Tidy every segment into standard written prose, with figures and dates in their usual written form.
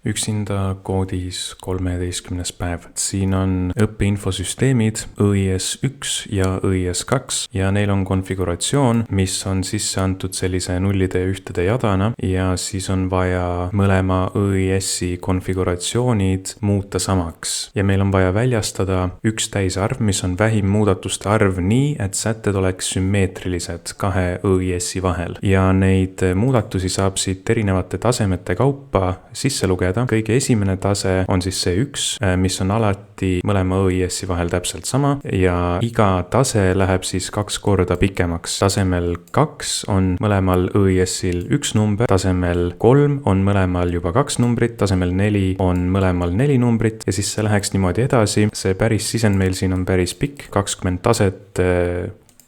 Üksinda koodis 13. päev. Siin on õppeinfosüsteemid õIS1 ja õIS2 ja neil on konfiguratsioon, mis on sisse antud sellise nullide ja ühtede jadana ja siis on vaja mõlema õIS-i konfiguratsioonid muuta samaks. Ja meil on vaja väljastada üks täisarv, mis on vähim muudatuste arv nii, et sätted oleks sümmeetrilised kahe õIS-i vahel. Ja neid muudatusi saab siit erinevate tasemete kaupa sisse lugeda. Kõige esimene tase on siis see 1, mis on alati mõlema õIS-i vahel täpselt sama ja iga tase läheb siis 2 korda pikemaks. Tasemel 2 on mõlemal õIS-il 1 number, tasemel 3 on mõlemal juba 2 numbrit, tasemel 4 on mõlemal 4 numbrit ja siis see läheks niimoodi edasi. See päris sisend meil siin on päris pikk, 20 taset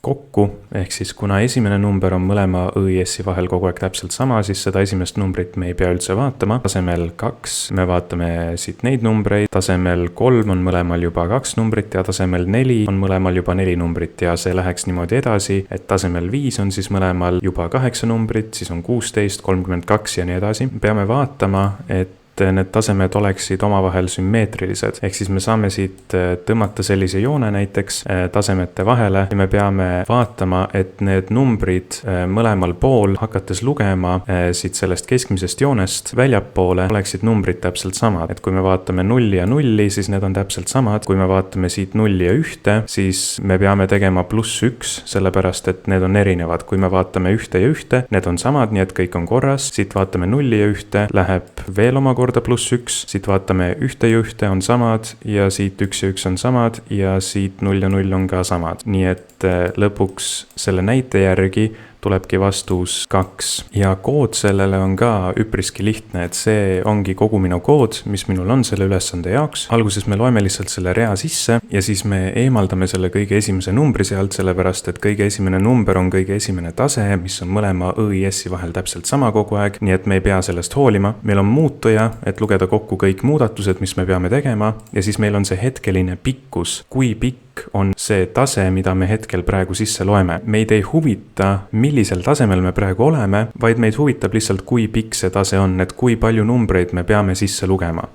kokku, ehk siis kuna esimene number on mõlema õIS-i vahel kogu aeg täpselt sama, siis seda esimest numbrit me ei pea üldse vaatama. Tasemel 2 me vaatame siit neid numbreid, tasemel 3 on mõlemal juba 2 numbrit ja tasemel 4 on mõlemal juba 4 numbrit ja see läheks niimoodi edasi, et tasemel 5 on siis mõlemal juba 8 numbrit, siis on 16, 32 ja nii edasi. Peame vaatama, et need tasemed oleksid omavahel sümmeetrilised. Ehk siis me saame siit tõmmata sellise joone näiteks tasemete vahele ja me peame vaatama, et need numbrid mõlemal pool hakates lugema siit sellest keskmisest joonest väljapoole oleksid numbrid täpselt samad. Et kui me vaatame 0 ja 0, siis need on täpselt samad. Kui me vaatame siit 0 ja 1, siis me peame tegema +1, sellepärast et need on erinevad. Kui me vaatame 1 ja 1, need on samad, nii et kõik on korras. Siit vaatame 0 ja 1, läheb veel omakorda +1, siit vaatame 1 ja 1 on samad ja siit 1 ja 1 on samad ja siit 0 ja 0 on ka samad. Nii et lõpuks selle näite järgi tulebki vastus 2 ja kood sellele on ka üpriski lihtne, et see ongi kogu minu kood, mis minul on selle ülesande jaoks. Alguses me loeme lihtsalt selle rea sisse ja siis me eemaldame selle kõige esimese numbri sealt, sellepärast et kõige esimene number on kõige esimene tase, mis on mõlema õIS-i vahel täpselt sama kogu aeg, nii et me ei pea sellest hoolima. Meil on muutuja, et lugeda kokku kõik muudatused, mis me peame tegema ja siis meil on see hetkeline pikkus, kui pikk on see tase, mida me hetkel praegu sisse loeme. Meid ei huvita, millisel tasemel me praegu oleme, vaid meid huvitab lihtsalt, kui pikk see tase on, et kui palju numbreid me peame sisse lugema.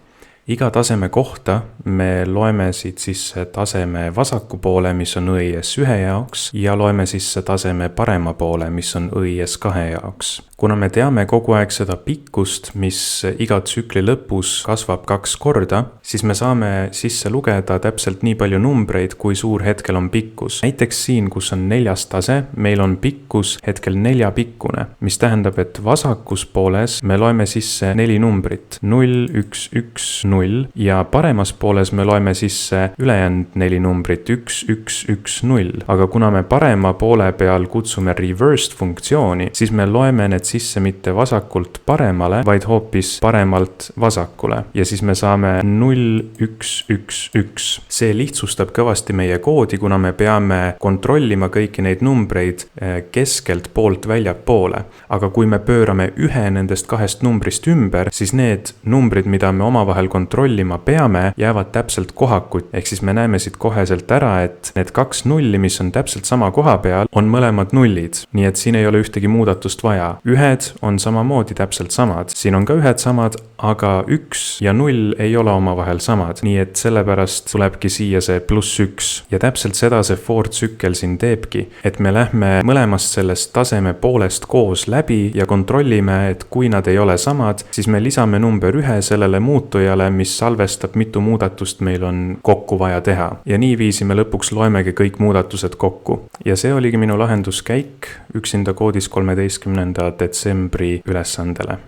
Iga taseme kohta me loeme siit sisse taseme vasaku poole, mis on õIS1 jaoks ja loeme sisse taseme parema poole, mis on õIS2 jaoks. Kuna me teame kogu aeg seda pikkust, mis iga tsükli lõpus kasvab 2 korda, siis me saame sisse lugeda täpselt nii palju numbreid, kui suur hetkel on pikkus. Näiteks siin, kus on 4. tase, meil on pikkus hetkel 4 pikkune, mis tähendab, et vasakus pooles me loeme sisse 4 numbrit, 0, 1, 1, 0 ja paremas pooles me loeme sisse ülejäänud 4 numbrit, 1, 1, 1, 0. Aga kuna me parema poole peal kutsume reversed funktsiooni, siis me loeme need sisse mitte vasakult paremale, vaid hoopis paremalt vasakule. Ja siis me saame 0, 1, 1, 1. See lihtsustab kõvasti meie koodi, kuna me peame kontrollima kõiki neid numbreid keskelt poolt väljapoole. Aga kui me pöörame ühe nendest 2 numbrist ümber, siis need numbrid, mida me omavahel kontrollima peame, jäävad täpselt kohakut. Ehk siis me näeme siit koheselt ära, et need 2 nulli, mis on täpselt sama koha peal, on mõlemad nullid. Nii et siin ei ole ühtegi muudatust vaja. Ühed on samamoodi täpselt samad. Siin on ka ühed samad, aga 1 ja 0 ei ole omavahel samad. Nii et sellepärast tulebki siia see +1. Ja täpselt seda see for tsükkel siin teebki, et me lähme mõlemast sellest taseme poolest koos läbi ja kontrollime, et kui nad ei ole samad, siis me lisame number 1 sellele muutujale, mis salvestab, mitu muudatust meil on kokku vaja teha. Ja niiviisi me lõpuks loemegi kõik muudatused kokku. Ja see oligi minu lahenduskäik üksinda koodis 13. detsembri ülesandele.